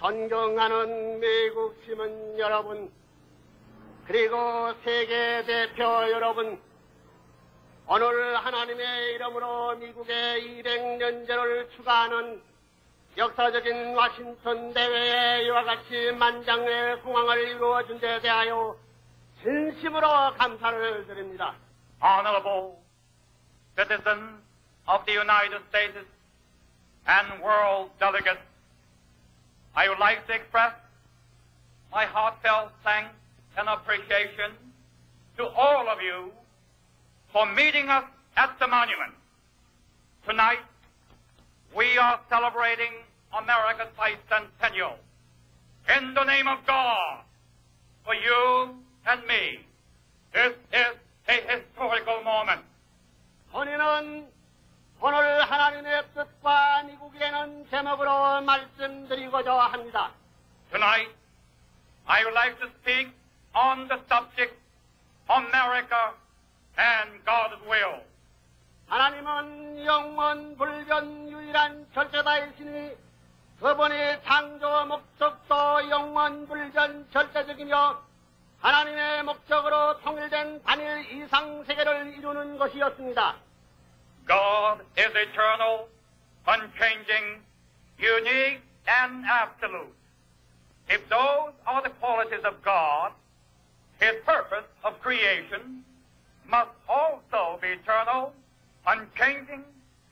존경하는 미국 시민 여러분, 그리고 세계 대표 여러분, 오늘 하나님의 이름으로 미국의 200년제를 축하하는 역사적인 워싱턴 대회에 이와 같이 만장의 성황을 이루어준 데 대하여 진심으로 감사를 드립니다. Honorable citizens of the United States and world delegates, I would like to express my heartfelt thanks and appreciation to all of you for meeting us at the monument. Tonight, we are celebrating America's bicentennial. In the name of God, for you and me, this is a historical moment. 본인은 오늘 하나님의 뜻과 미국이라는 제목으로 말씀드리고자 합니다. Tonight, I would like to speak on the subject America and God's will. 하나님은 영원 불변 유일한 절대자이시니 그분의 창조 목적도 영원 불변 절대적이며 하나님의 목적으로 통일된 단일 이상 세계를 이루는 것이었습니다. God is eternal, unchanging, unique, and absolute. If those are the qualities of God, His purpose of creation must also be eternal, unchanging,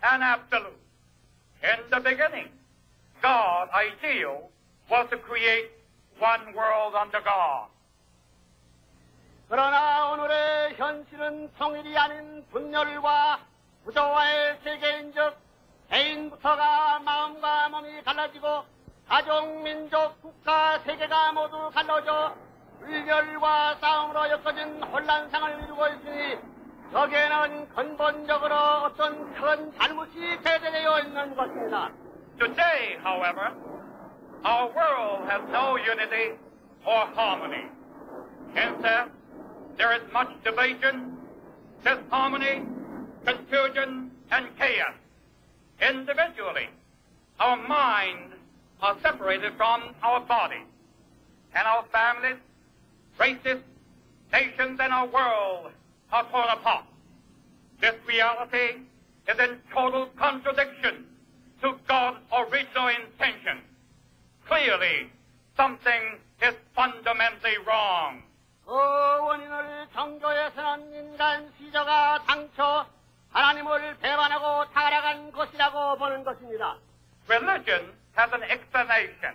and absolute. In the beginning, God's ideal was to create one world under God. 그러나 오늘의 현실은 통일이 아닌 분열과 부조화의 세계인즉 개인부터가 마음과 몸이 갈라지고 가족, 민족, 국가, 세계가 모두 갈라져 분열과 싸움으로 엮어진 혼란상을 이루고 있으니 여기에는 근본적으로 어떤 큰 잘못이 배제되어 있는 것입니다. Today, however, our world has no unity or harmony. Instead, there is much division, disharmony, confusion, and chaos. Individually, our minds are separated from our bodies, and our families, races, nations, and our world are torn apart. This reality is in total contradiction to God's original intention. Clearly, something is fundamentally wrong. 그 원인을 종교에서는 인간 시저가 당초 하나님을 배반하고 타락한 것이라고 보는 것입니다. Religion has an explanation.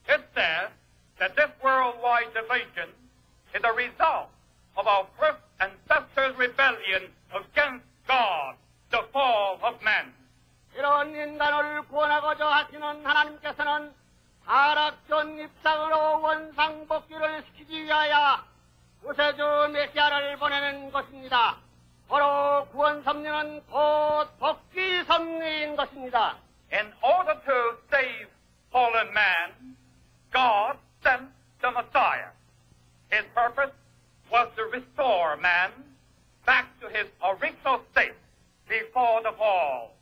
It says that this worldwide division is a result of our first ancestors' rebellion against God, the fall of man. 이런 인간을 구원하고자 하시는 하나님께서는 타락전 입장으로 원상복귀를 시키기 위하여 구세주 메시아를 보내는 것입니다. 바로 구원 섭리는 곧 복귀 섭리인 것입니다. In order to save fallen man, God sent the Messiah. His purpose was to restore man back to his original state before the fall.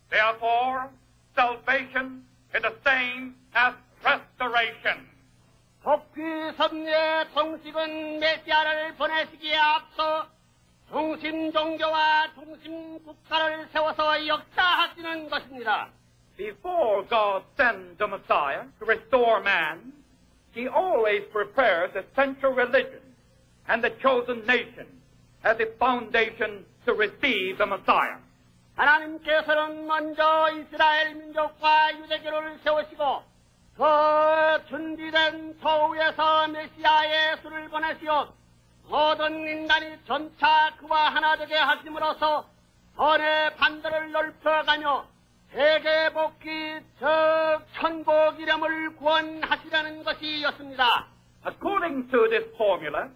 Therefore, salvation is the same as restoration. 복귀 섭리의 통식은 메시아를 보내시기에 앞서 중심 종교와 중심 국가를 세워서 역사하시는 것입니다. Before God sends the Messiah to restore man, He always prepares the central religion and the chosen nation as a foundation to receive the Messiah. 하나님께서는 먼저 이스라엘 민족과 유대교를 세우시고 그 준비된 토우에서 메시아 예수를 보내시어 모든 인간이 전차 그와 하나 되게 하심으로써 번의 반대를 넓혀가며 세계 복귀 즉 천국 이름을 구원하시라는 것이었습니다. According to this formula,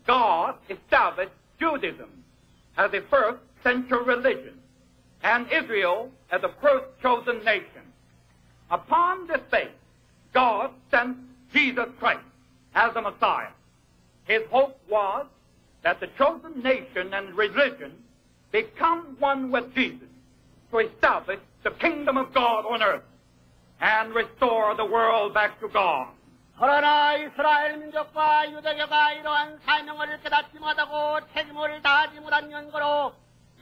God established Judaism as the first central religion and Israel as the first chosen nation. Upon this base, God sent Jesus Christ as the Messiah. His hope was that the chosen nation and religion become one with Jesus to establish the kingdom of God on earth. and restore the world back to God. 그러나 이스라엘 민족과 유대교가 이러한 사명을 깨닫지 못하고 책임을 다하지 못한 연고로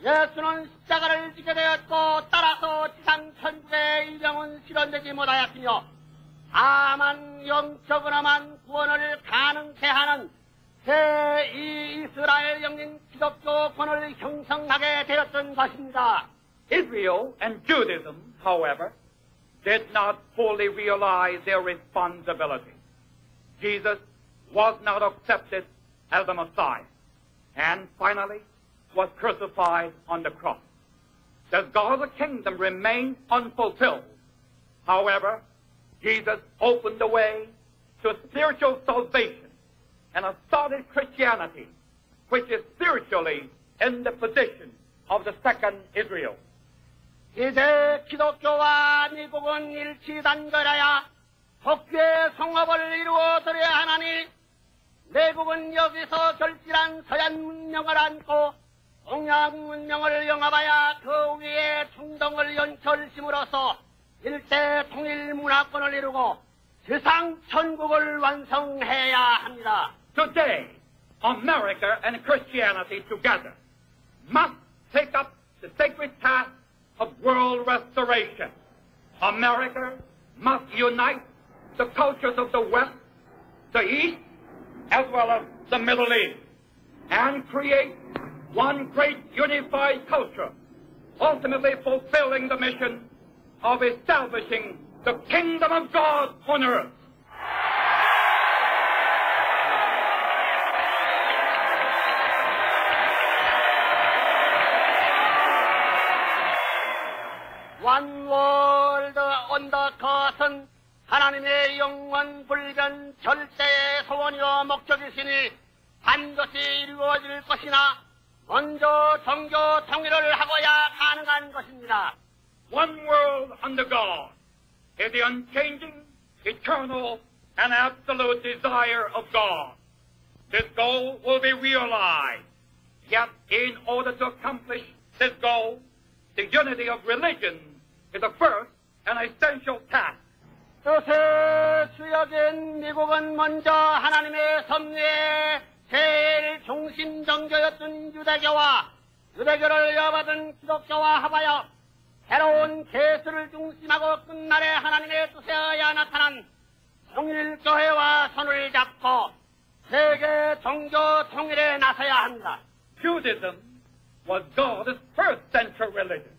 예수는 십자가를 지게 되었고 따라서 지상 천국의 일병은 실현되지 못하였으며 다만 영적으로만 구원을 가능케 하는 제2 이스라엘 영린 기독교권을 형성하게 되었던 것입니다. Israel and Judaism, however, did not fully realize their responsibility. Jesus was not accepted as the Messiah, and finally was crucified on the cross. Thus God's kingdom remained unfulfilled. However, Jesus opened the way to spiritual salvation and a solid Christianity, which is spiritually in the position of the second Israel. 이제 기독교와 미국은 일치단결하여 복귀의 성업을 이루어드려야 하나니 미국은 여기서 결실한 서양 문명을 안고 동양 문명을 영합하여 그 위에 충동을 연결심으로써 일대 통일 문화권을 이루고 세상 천국을 완성해야 합니다. Today, America and Christianity together must take up the sacred task of world restoration. America must unite the cultures of the West, the East, as well as the Middle East, and create one great unified culture, ultimately fulfilling the mission of establishing the kingdom of God on earth. One world under curtain, 하나님의 영원 불변 절대의 소원이요 목적이시니 반드시 이루어질 것이나 먼저 종교 통일을 하고야 가능한 것입니다. One world under God is the unchanging, eternal, and absolute desire of God. This goal will be realized. Yet, in order to accomplish this goal, the unity of religion is the first and essential task. 뜻의 수역인 미국은 먼저 하나님의 섭리의 제일 중심 종교였던 유대교와 유대교를 이어받은 기독교와 합하여 새로운 계수를 중심하고 끝날에 하나님의 뜻에 의해 나타난 통일교회와 손을 잡고 세계 종교 통일에 나서야 합니다. Judaism was God's first central religion,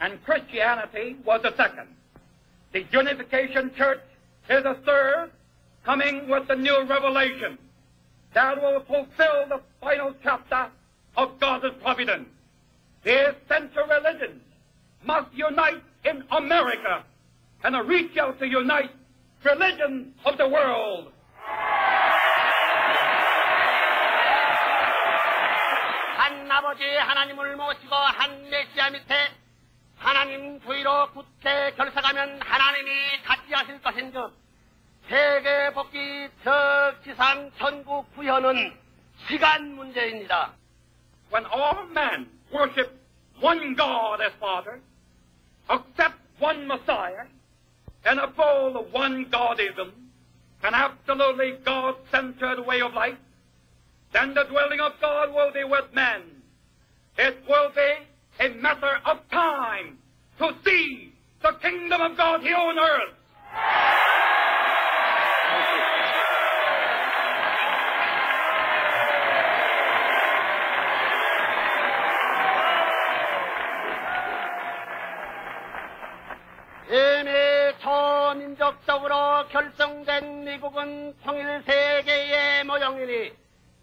and Christianity was the second. The Unification Church is the third, coming with the new revelation that will fulfill the final chapter of God's providence. These central religions must unite in America and reach out to unite religions of the world. 한 아버지 하나님을 모시고 한 메시아 밑에 하나님 주의로 굳게 결석하면 하나님이 같이 하실 것인즉 세계 복귀 지상 천국 구현은 시간 문제입니다. When all men worship one God as Father, accept one Messiah, and uphold one Godism, an absolutely God-centered way of life, then the dwelling of God will be with men. It will be a matter of time to see the kingdom of God here on earth. 이미 초민족적으로 결성된 미국은 통일 세계의 모형이니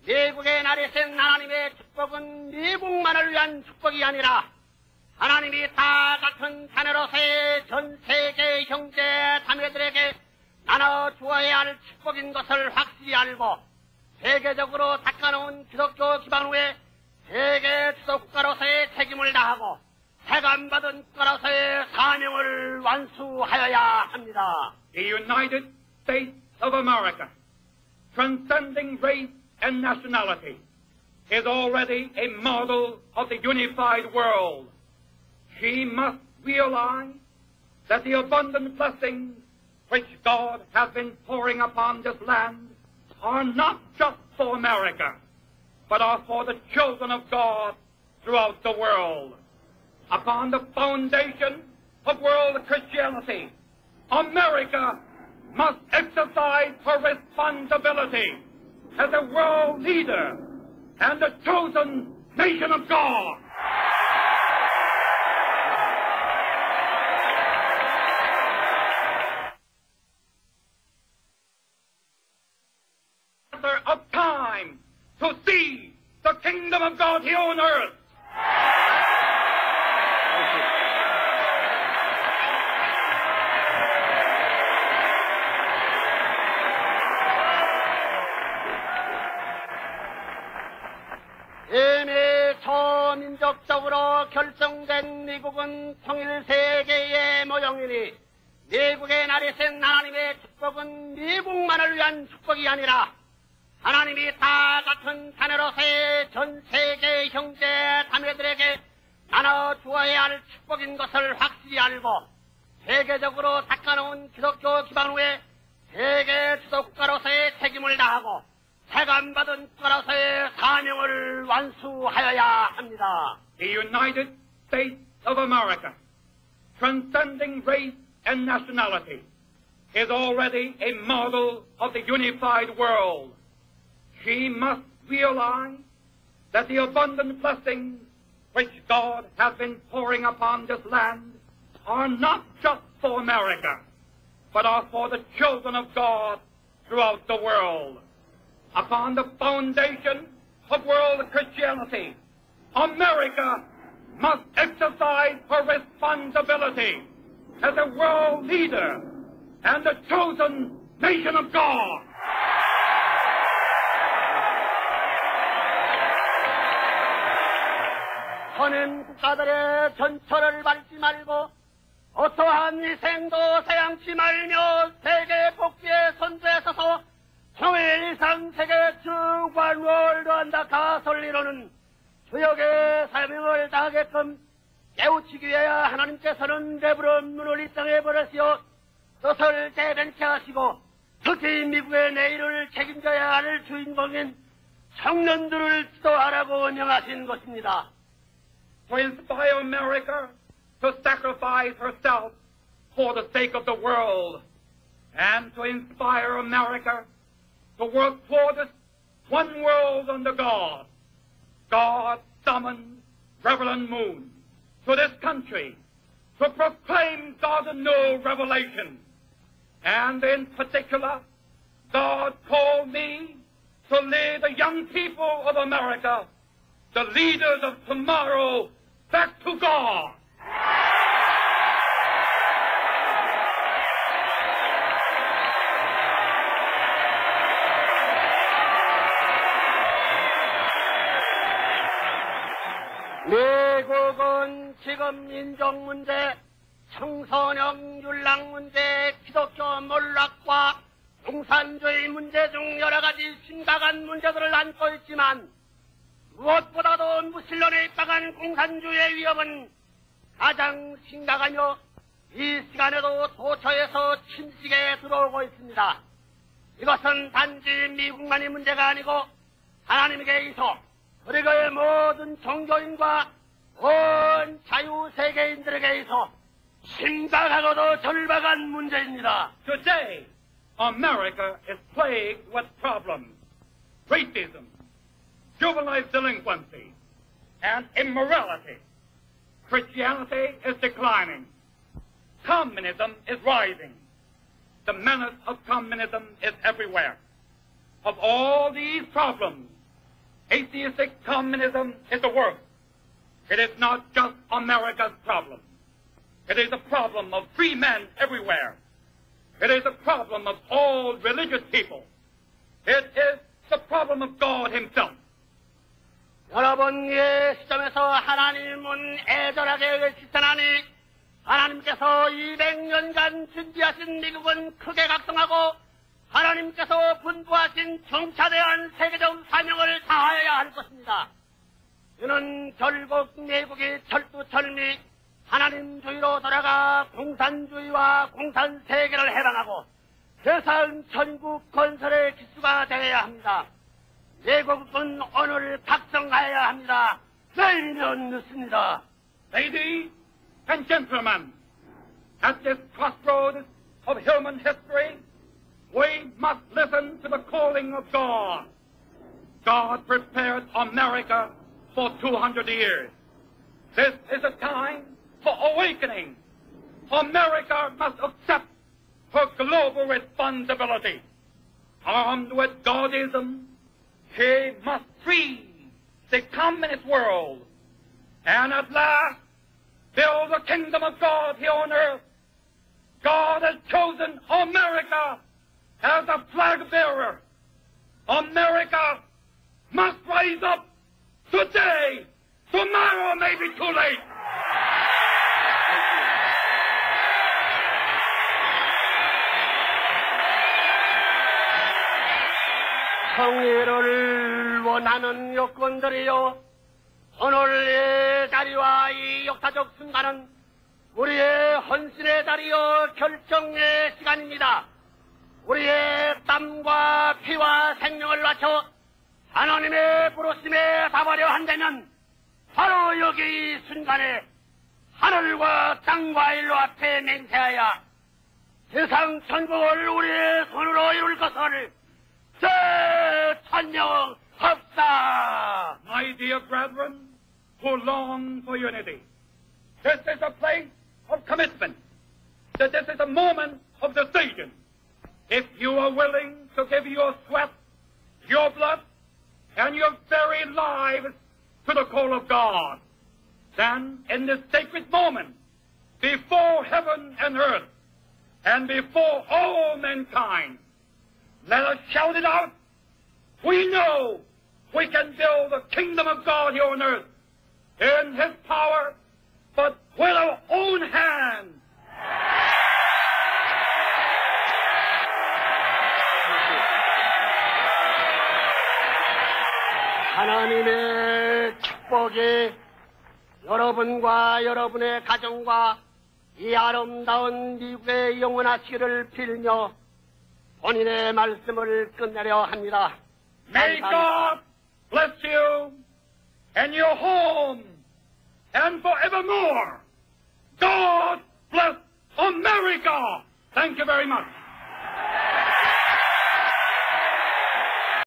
미국의 날이신 하나님의 축복은 미국만을 위한 축복이 아니라 하나님이 다 같은 자녀로서의 전 세계 형제 자매들에게 나눠 주어야 할 축복인 것을 확실히 알고 세계적으로 닦아놓은 기독교 기반 후에 세계 주도 국가로서의 책임을 다하고 세관받은 국가로서의 사명을 완수하여야 합니다. The United States of America, transcending race and nationality, is already a model of the unified world. She must realize that the abundant blessings which God has been pouring upon this land are not just for America, but are for the children of God throughout the world. Upon the foundation of world Christianity, America must exercise her responsibility as a world leader and a chosen nation of God. Of time to see the kingdom of God here on earth. 이미 초민족적으로 결성된 미국은 통일 세계의 모형이니 미국의 날이 센 하나님의 축복은 미국만을 위한 축복이 아니라 하나님이 다 같은 자녀로서의 전 세계 형제 자매들에게 나눠 주어야 할 축복인 것을 확실히 알고 세계적으로 닦아놓은 기독교 기반 후에 세계 주도국가로서의 책임을 다하고 세감받은 국가로서의 사명을 완수하여야 합니다. The United States of America, transcending race and nationality, is already a model of the unified world. She must realize that the abundant blessings which God has been pouring upon this land are not just for America, but are for the children of God throughout the world. Upon the foundation of world Christianity, America must exercise her responsibility as a world leader and a chosen nation of God. 선인 국가들의 전철을 밟지 말고 어떠한 희생도 사양치 말며 세계 복지의 선두에 서서 통일 이상 세계 주관 월드한다 가설을 이루는 주역의 사명을 다하게끔 깨우치기 위하여 하나님께서는 배부른 눈을 이 땅에 버리시어 뜻을 대변케 하시고 특히 미국의 내일을 책임져야 할 주인공인 청년들을 지도하라고 명하신 것입니다. To inspire America to sacrifice herself for the sake of the world, and to inspire America to work toward this one world under God. God summoned Reverend Moon to this country to proclaim God's new revelation. And in particular, God called me to lead the young people of America, the leaders of tomorrow, back to God. 미국은 지금 인종 문제, 청소년 율락 문제, 기독교 몰락과 공산주의 문제 중 여러 가지 심각한 문제들을 안고 있지만 무엇보다도 무신론에 입각한 공산주의의 위협은 가장 심각하며 이 시간에도 도처에서 침식에 들어오고 있습니다. 이것은 단지 미국만의 문제가 아니고 하나님에게 있어 그리고의 모든 종교인과 온 자유세계인들에게 있어 심각하고도 절박한 문제입니다. Today, America is plagued with problems, racism, juvenile delinquency, and immorality. Christianity is declining. Communism is rising. The menace of communism is everywhere. Of all these problems, atheistic communism is the worst. It is not just America's problem. It is a problem of free men everywhere. It is a problem of all religious people. It is the problem of God himself. 여러분, 이 시점에서 하나님은 애절하게 외치사나니 하나님께서 200년간 준비하신 미국은 크게 각성하고 하나님께서 분부하신 중차대한 세계적 사명을 다하여야 할 것입니다. 이는 결국 미국이 철두철미 하나님주의로 돌아가 공산주의와 공산세계를 해방하고 세상 전국 건설의 기수가 되어야 합니다. 예고국은 오늘 각성하여야 합니다. 내일이면 늦습니다. Ladies and gentlemen, at this crossroads of human history, we must listen to the calling of God. God prepared America for 200 years. This is a time for awakening. America must accept her global responsibility. Armed with Godism, she must free the communist world and at last build the kingdom of God here on earth. God has chosen America as a flag bearer. America must rise up today. Tomorrow may be too late. 통일을 원하는 여권들이요, 오늘 이 자리와 이 역사적 순간은 우리의 헌신의 자리요, 결정의 시간입니다. 우리의 땀과 피와 생명을 바쳐 하나님의 부르심에 답하려 한다면 바로 여기 이 순간에 하늘과 땅과 인류 앞에 맹세하여 세상 전국을 우리의 손으로 이룰 것을 찬양합시다. My dear brethren who long for unity, this is a place of commitment. That this is a moment of decision. If you are willing to give your sweat, your blood, and your very lives to the call of God, then in this sacred moment, before heaven and earth, and before all mankind, let us shout it out. We know we can build the kingdom of God here on earth in His power, but with our own hands. 하나님의 축복이 여러분과 여러분의 가정과 이 아름다운 미국에 영원하시기를 빌며 본인의 말씀을 끝내려 합니다. May God